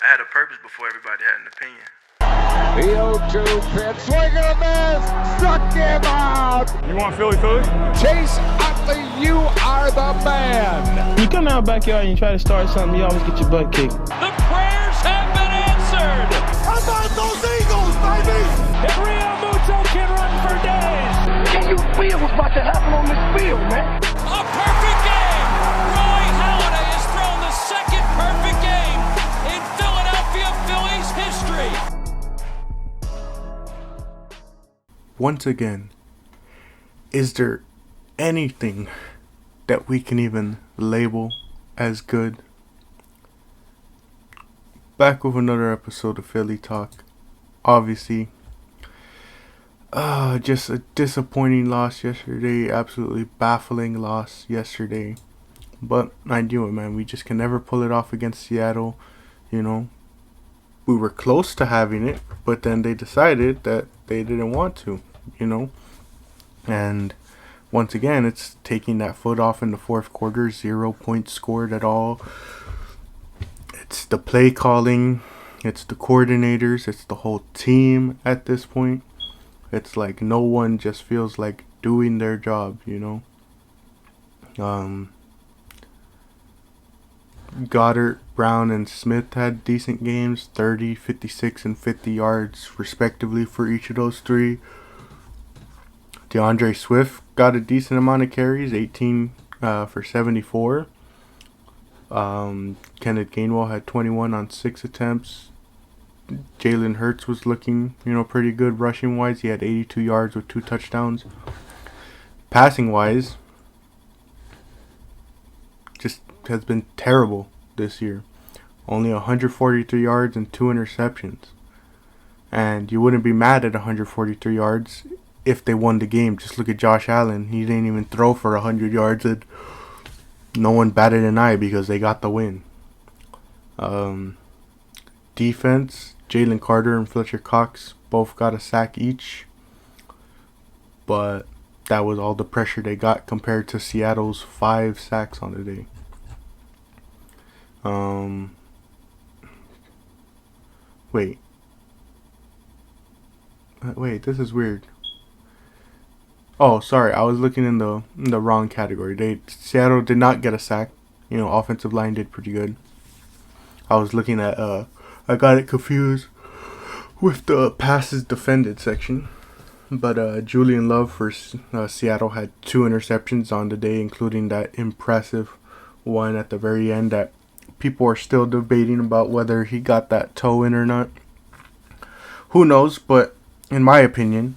I had a purpose before everybody had an opinion. The 0-2 pitch, swing and a miss, struck him out. You want Philly? Chase Utley, you are the man. You come out backyard and you try to start something, you always get your butt kicked. The prayers have been answered. How about those Eagles, baby? And Rio Muto can run for days. Can you feel what's about to happen on this field, man? A perfect game. Roy Halladay has thrown the second perfect game in Philadelphia Phillies history. Once again, is there anything that we can even label as good? Back with another episode of Philly Talk. Obviously, just a disappointing loss yesterday. Absolutely baffling loss yesterday. But I knew it, man. We just can never pull it off against Seattle. You know, we were close to having it, but then they decided that they didn't want to, you know. And once again, it's taking that foot off in the fourth quarter. 0 points scored at all. It's the play calling. It's the coordinators. It's the whole team at this point. It's like no one just feels like doing their job, you know. Goddard, Brown, and Smith had decent games. 30, 56, and 50 yards respectively for each of those three. DeAndre Swift got a decent amount of carries, 18 for 74. Kenneth Gainwell had 21 on 6 attempts. Jalen Hurts was looking, pretty good rushing wise. He had 82 yards with 2 touchdowns. Passing wise, just has been terrible this year. Only 143 yards and 2 interceptions. And you wouldn't be mad at 143 yards if they won the game. Just look at Josh Allen. He didn't even throw for 100 yards, and no one batted an eye because they got the win. Defense, Jalen Carter and Fletcher Cox both got a sack each. But that was all the pressure they got compared to Seattle's 5 sacks on the day. Wait, this is weird. Oh, sorry, I was looking in the wrong category. Seattle did not get a sack. Offensive line did pretty good. I was looking at I got it confused with the passes defended section. But Julian Love for Seattle had 2 interceptions on the day, including that impressive one at the very end that people are still debating about whether he got that toe in or not. Who knows? But in my opinion,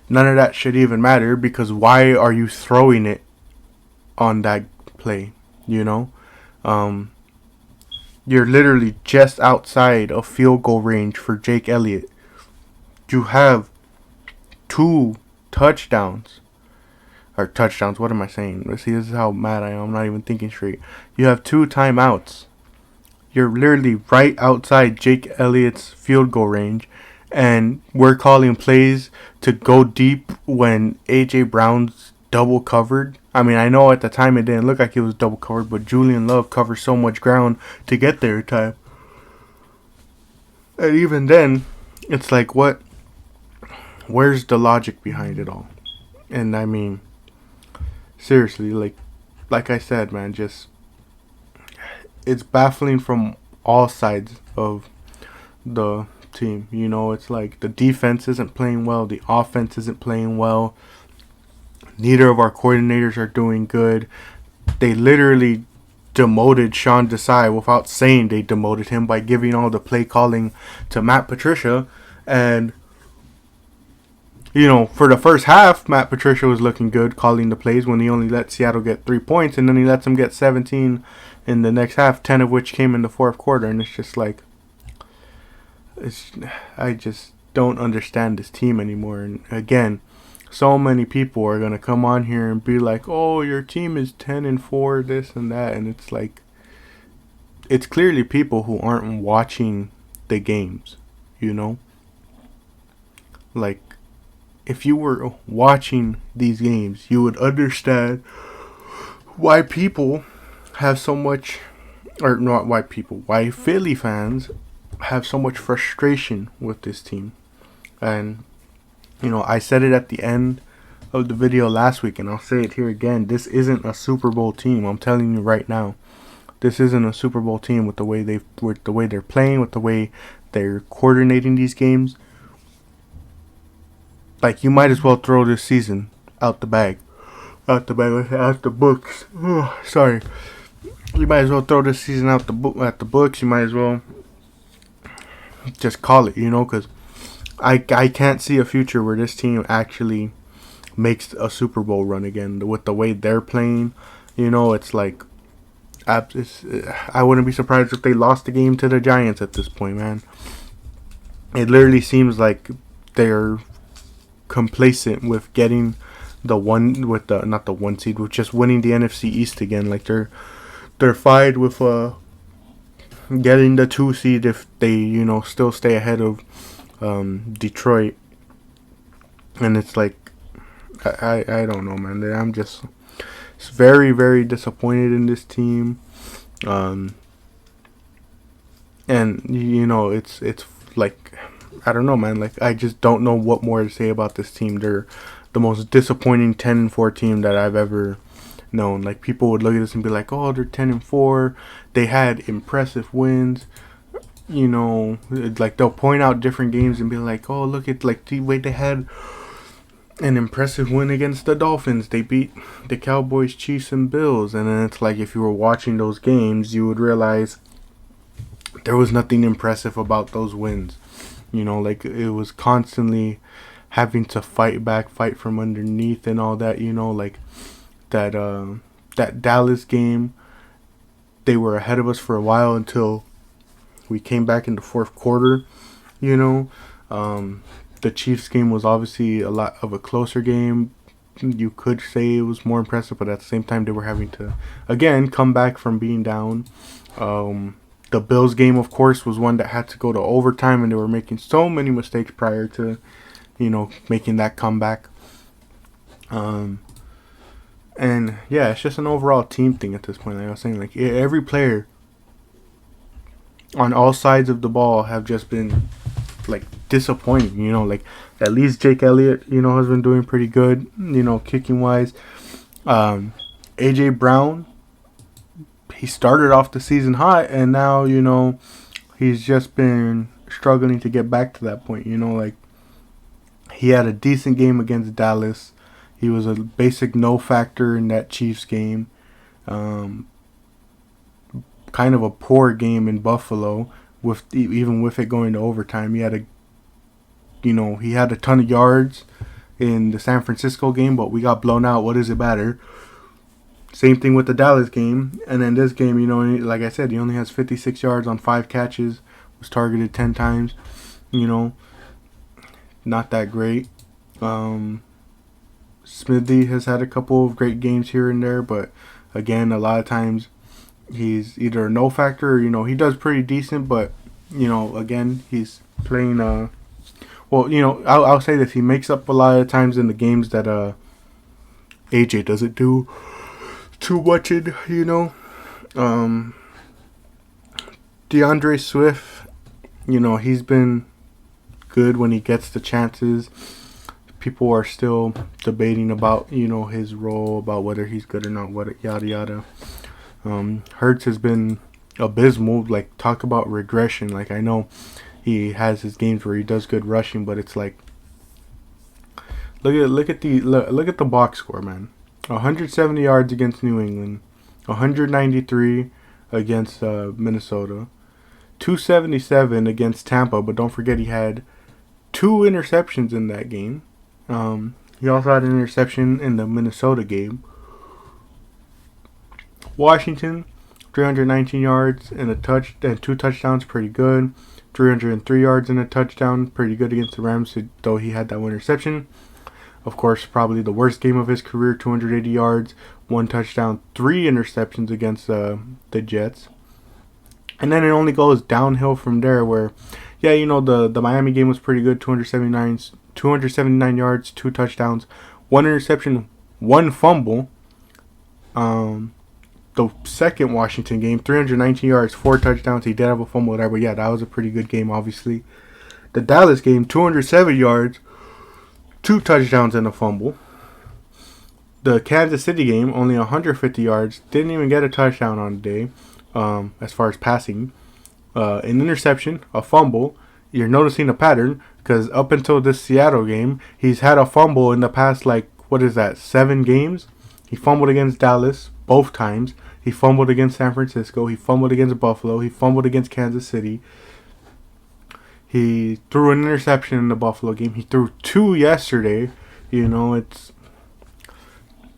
none of that should even matter, because why are you throwing it on that play? You're literally just outside of field goal range for Jake Elliott. You have 2 touchdowns. Or touchdowns, what am I saying? See, this is how mad I am. I'm not even thinking straight. You have 2 timeouts. You're literally right outside Jake Elliott's field goal range. And we're calling plays to go deep when A.J. Brown's double covered. I mean, I know at the time it didn't look like it was double covered, but Julian Love covers so much ground to get there in time. And even then, it's like, what? Where's the logic behind it all? And I mean, seriously, like I said, man, just it's baffling from all sides of the team. It's like the defense isn't playing well, the offense isn't playing well. Neither of our coordinators are doing good. They literally demoted Sean Desai without saying they demoted him by giving all the play calling to Matt Patricia. And for the first half, Matt Patricia was looking good calling the plays when he only let Seattle get 3 points, and then he lets them get 17 in the next half, 10 of which came in the fourth quarter. And it's just like, I just don't understand this team anymore. And again, so many people are going to come on here and be like, oh, your team is 10-4, this and that. And it's like, it's clearly people who aren't watching the games, Like, if you were watching these games, you would understand why people have so much, or not why people, why Philly fans have so much frustration with this team. And, I said it at the end of the video last week, and I'll say it here again. This isn't a Super Bowl team. I'm telling you right now. This isn't a Super Bowl team with the way they're playing, with the way they're coordinating these games. Like, you might as well throw this season out the books. Oh, sorry. You might as well throw this season at the books. You might as well just call it, because I can't see a future where this team actually makes a Super Bowl run again with the way they're playing. It's like, I wouldn't be surprised if they lost the game to the Giants at this point, man. It literally seems like they're complacent with getting not the one seed, with just winning the NFC East again. Like they're fine with getting the 2 seed if they still stay ahead of Detroit. And it's like, I don't know, man. I'm just very, very disappointed in this team. And it's like, I don't know, man. Like, I just don't know what more to say about this team. They're the most disappointing 10-4 team that I've ever known. Like, people would look at this and be like, oh, they're 10-4. They had impressive wins. Like, they'll point out different games and be like, oh, look at, like, the way they had an impressive win against the Dolphins. They beat the Cowboys, Chiefs, and Bills. And then it's like, if you were watching those games, you would realize there was nothing impressive about those wins. Like, it was constantly having to fight back, fight from underneath and all that, like that Dallas game, they were ahead of us for a while until we came back in the fourth quarter, The Chiefs game was obviously a lot of a closer game. You could say it was more impressive, but at the same time, they were having to, again, come back from being down. The Bills game, of course, was one that had to go to overtime, and they were making so many mistakes prior to, making that comeback. And yeah, it's just an overall team thing at this point. Like I was saying, like, every player on all sides of the ball have just been, like, disappointing. Like, at least Jake Elliott, has been doing pretty good, kicking wise. AJ Brown, he started off the season hot, and now, he's just been struggling to get back to that point. Like, he had a decent game against Dallas. He was a basic no factor in that Chiefs game. Kind of a poor game in Buffalo, even with it going to overtime. He had a ton of yards in the San Francisco game, but we got blown out. What does it matter? Same thing with the Dallas game. And then this game, like I said, he only has 56 yards on 5 catches. Was targeted 10 times. Not that great. Smithy has had a couple of great games here and there, but again, a lot of times he's either a no factor or, he does pretty decent, but, again, he's playing, I'll say this, he makes up a lot of times in the games that AJ doesn't do too much in, DeAndre Swift, he's been good when he gets the chances. People are still debating about, his role, about whether he's good or not, yada yada. Hurts has been abysmal. Like, talk about regression. Like, I know he has his games where he does good rushing, but it's like, look at the box score, man. 170 yards against New England, 193 against Minnesota, 277 against Tampa. But don't forget, he had 2 interceptions in that game. He also had an interception in the Minnesota game. Washington, 319 yards and 2 touchdowns, pretty good. 303 yards and a touchdown, pretty good against the Rams, though he had that one interception. Of course, probably the worst game of his career, 280 yards, 1 touchdown, 3 interceptions against the Jets. And then it only goes downhill from there where, yeah, the Miami game was pretty good, 279 yards, 2 touchdowns, 1 interception, 1 fumble. the second Washington game, 319 yards, 4 touchdowns. He did have a fumble there, but yeah, that was a pretty good game, obviously. The Dallas game, 207 yards, 2 touchdowns and a fumble. The Kansas City game, only 150 yards, didn't even get a touchdown on the day, as far as passing. An interception, a fumble. You're noticing a pattern, because up until this Seattle game, he's had a fumble in the past, 7 games? He fumbled against Dallas both times. He fumbled against San Francisco. He fumbled against Buffalo. He fumbled against Kansas City. He threw an interception in the Buffalo game. He threw 2 yesterday. It's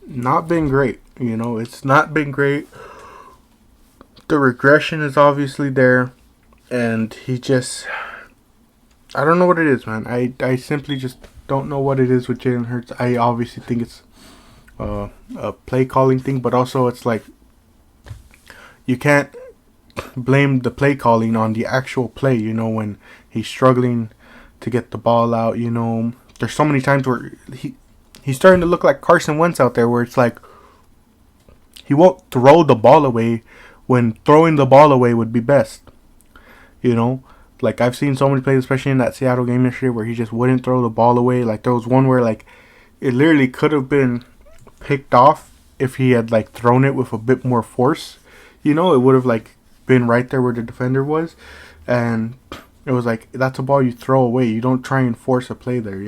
not been great. It's not been great. The regression is obviously there. And he just... I don't know what it is, man. I simply just don't know what it is with Jalen Hurts. I obviously think it's a play calling thing, but also it's like you can't blame the play calling on the actual play, when he's struggling to get the ball out, There's so many times where he's starting to look like Carson Wentz out there, where it's like he won't throw the ball away when throwing the ball away would be best. Like I've seen so many plays, especially in that Seattle game yesterday, where he just wouldn't throw the ball away. Like there was one where it literally could have been picked off if he had thrown it with a bit more force. It would have been right there where the defender was, and it was that's a ball you throw away. You don't try and force a play there.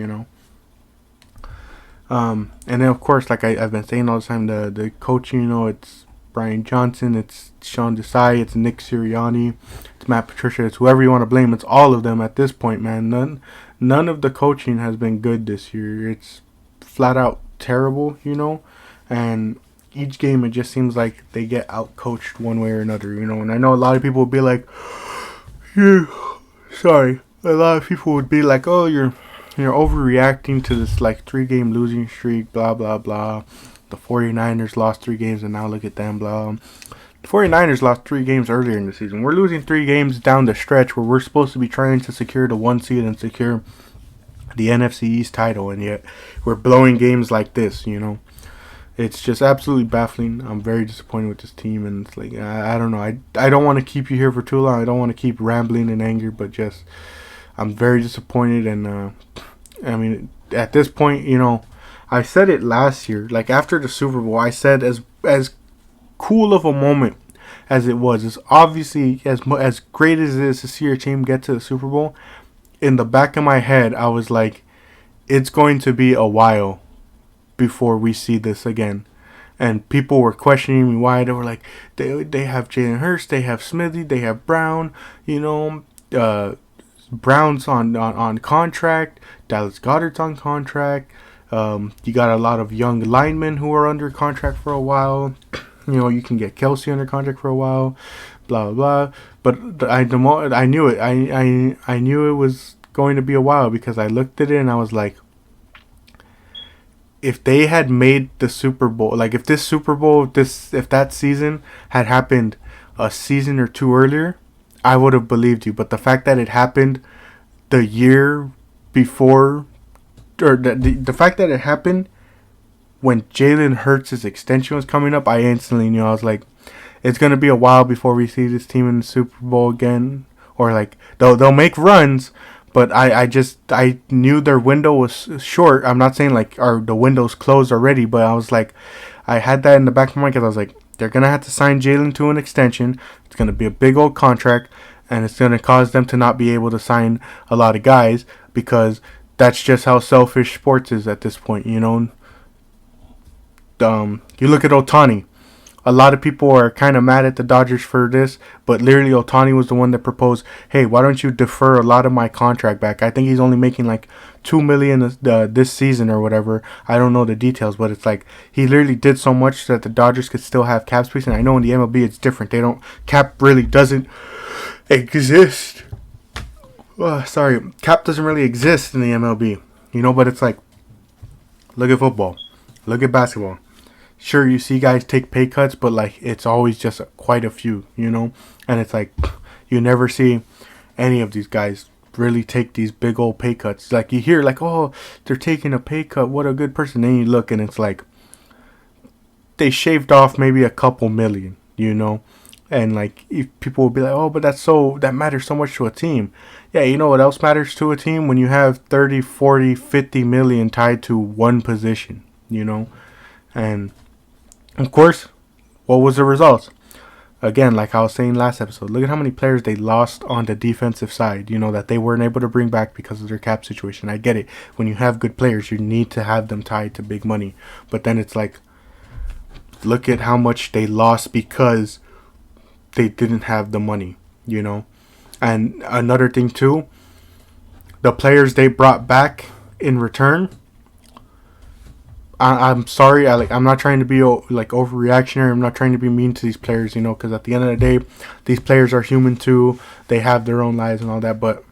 And then of course, I've been saying all the time, the coaching. It's Brian Johnson, it's Sean Desai, it's Nick Sirianni, it's Matt Patricia, it's whoever you want to blame. It's all of them at this point, man. None of the coaching has been good this year. It's flat out terrible, and each game it just seems like they get out-coached one way or another, and I know a lot of people would be like, a lot of people would be like, oh, you're overreacting to this 3-game losing streak, blah, blah, blah. The 49ers lost 3 games, and now look at them, blah. The 49ers lost 3 games earlier in the season. We're losing 3 games down the stretch where we're supposed to be trying to secure the 1 seed and secure the NFC East title, and yet we're blowing games like this, It's just absolutely baffling. I'm very disappointed with this team, and it's I don't know. I don't want to keep you here for too long. I don't want to keep rambling in anger, but just I'm very disappointed, and at this point, I said it last year, after the Super Bowl, I said as cool of a moment as it was, as obviously as great as it is to see your team get to the Super Bowl, in the back of my head, I was like, it's going to be a while before we see this again. And people were questioning me why. They were like, they have Jalen Hurts, they have Smithy, they have Brown, Brown's on contract, Dallas Goedert's on contract. You got a lot of young linemen who are under contract for a while. You can get Kelsey under contract for a while, blah blah blah. But I knew it. I knew it was going to be a while because I looked at it and I was like, if they had made the Super Bowl, if this Super Bowl, if that season had happened a season or 2 earlier, I would have believed you. But the fact that it happened the year before, or the fact that it happened when Jalen Hurts' extension was coming up, I instantly knew. I was like, it's going to be a while before we see this team in the Super Bowl again. Or they'll make runs, but I knew their window was short. I'm not saying the window's closed already, but I was like, I had that in the back of my mind because I was like, they're going to have to sign Jalen to an extension. It's going to be a big old contract, and it's going to cause them to not be able to sign a lot of guys because that's just how selfish sports is at this point, You look at Ohtani. A lot of people are kind of mad at the Dodgers for this, but literally Ohtani was the one that proposed, hey, why don't you defer a lot of my contract back? I think he's only making $2 million this season or whatever. I don't know the details, but it's he literally did so much that the Dodgers could still have cap space. And I know in the MLB it's different. Cap really doesn't exist. Cap doesn't really exist in the MLB, but it's look at football, look at basketball. Sure, you see guys take pay cuts, but it's always just quite a few, and it's you never see any of these guys really take these big old pay cuts. You hear oh, they're taking a pay cut, what a good person. Then you look and it's they shaved off maybe a couple million, and like if people will be like, oh, but that matters so much to a team. Yeah, you know what else matters to a team? When you have 30, 40, 50 million tied to one position, and of course, what was the result? Again, like I was saying last episode, look at how many players they lost on the defensive side, that they weren't able to bring back because of their cap situation. I get it. When you have good players, you need to have them tied to big money. But then it's like, look at how much they lost because they didn't have the money, And another thing too, the players they brought back in return, I'm sorry, I'm not trying to be like overreactionary. I'm not trying to be mean to these players, because at the end of the day, these players are human too. They have their own lives and all that. But,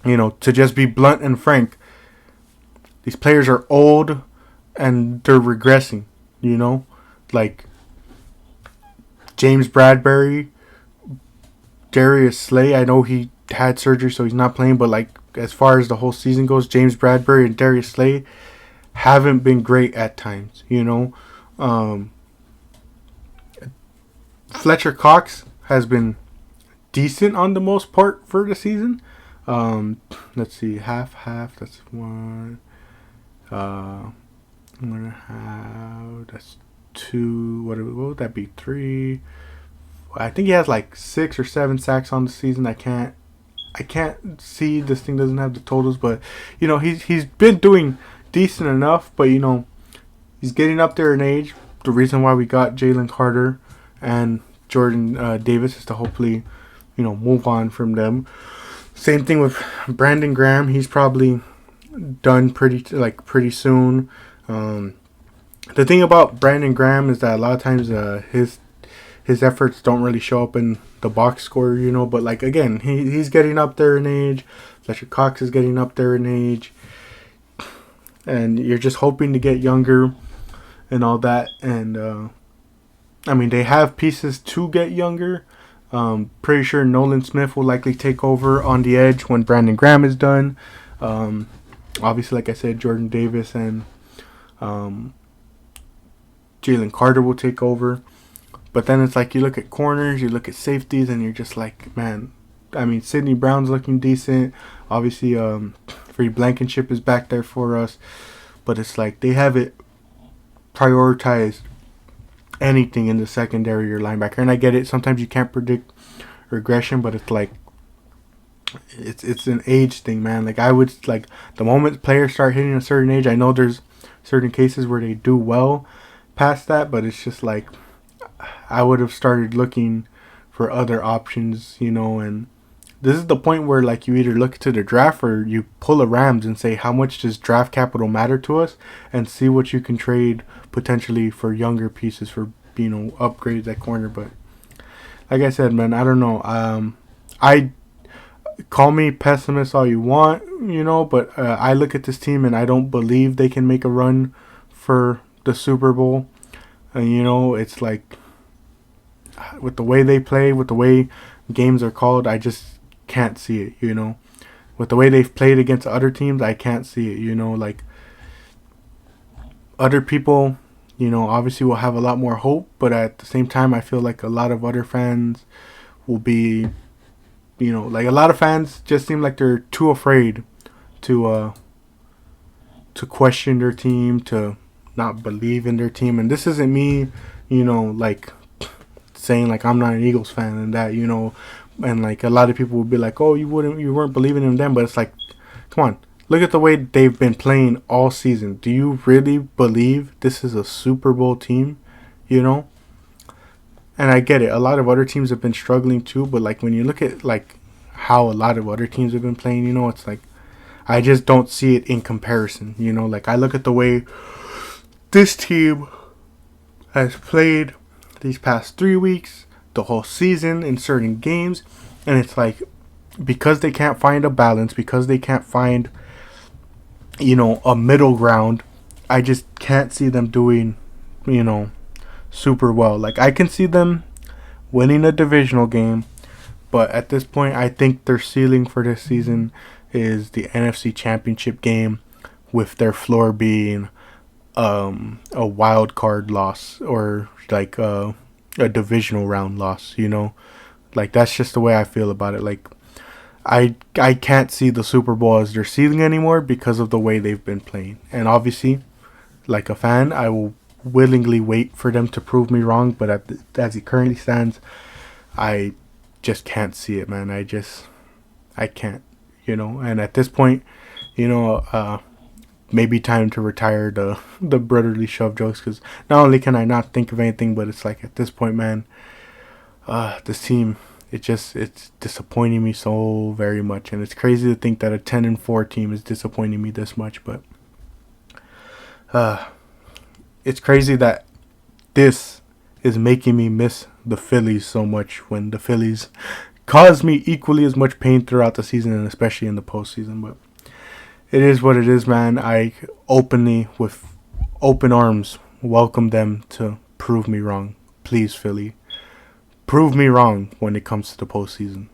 to just be blunt and frank, these players are old and they're regressing, Like James Bradbury, Darius Slay, I know he had surgery, so he's not playing. But, like, as far as the whole season goes, James Bradbury and Darius Slay haven't been great at times, Fletcher Cox has been decent on the most part for the season. Let's see, half, that's one. 1.5, that's 2. What would that be? 3. I think he has like 6 or 7 sacks on the season. I can't see, this thing doesn't have the totals, but he's been doing decent enough, but he's getting up there in age. The reason why we got Jalen Carter and Jordan Davis is to hopefully move on from them. Same thing with Brandon Graham. He's probably done pretty soon. The thing about Brandon Graham is that a lot of times his efforts don't really show up in the box score, but like again, he's getting up there in age. Fletcher Cox is getting up there in age. And you're just hoping to get younger and all that. And, they have pieces to get younger. Pretty sure Nolan Smith will likely take over on the edge when Brandon Graham is done. Obviously, like I said, Jordan Davis and Jalen Carter will take over. But then it's like you look at corners, you look at safeties, and you're just like, man. Sidney Brown's looking decent. Obviously, Free Blankenship is back there for us. But it's like they haven't prioritized anything in the secondary or linebacker. And I get it. Sometimes you can't predict regression, but it's like it's an age thing, man. Like I would like the moment players start hitting a certain age, I know there's certain cases where they do well past that, but it's just like I would have started looking for other options, and this is the point where like you either look to the draft or you pull a Rams and say how much does draft capital matter to us, and see what you can trade potentially for younger pieces for upgrades at corner. But like I said, man, I don't know. I call me pessimist all you want, but I look at this team and I don't believe they can make a run for the Super Bowl. And it's like with the way they play, with the way games are called, I just can't see it, With the way they've played against other teams, I can't see it, like other people, obviously will have a lot more hope, but at the same time, I feel like a lot of other fans will be, like a lot of fans just seem like they're too afraid to question their team, to not believe in their team. And this isn't me, like saying like I'm not an Eagles fan and that, and like a lot of people would be like, oh, you weren't believing in them, but it's like, come on, look at the way they've been playing all season. Do you really believe this is a Super Bowl team? And I get it, a lot of other teams have been struggling too, but like when you look at like how a lot of other teams have been playing, it's like I just don't see it in comparison. Like I look at the way this team has played these past 3 weeks, the whole season in certain games, and it's like because they can't find a balance, because they can't find a middle ground, I just can't see them doing super well. Like I can see them winning a divisional game, but at this point I think their ceiling for this season is the NFC Championship game, with their floor being a wild card loss or like a divisional round loss. Like that's just the way I feel about it. Like I can't see the Super Bowl as their ceiling anymore because of the way they've been playing. And obviously, like a fan, I will willingly wait for them to prove me wrong. But as it currently stands, I just can't see it, man. I can't. And at this point, maybe time to retire the brotherly shove jokes, because not only can I not think of anything, but it's like at this point, man, this team, it's disappointing me so very much. And it's crazy to think that a 10-4 team is disappointing me this much, but it's crazy that this is making me miss the Phillies so much when the Phillies caused me equally as much pain throughout the season and especially in the postseason. But it is what it is, man. I openly, with open arms, welcome them to prove me wrong. Please, Philly, prove me wrong when it comes to the postseason.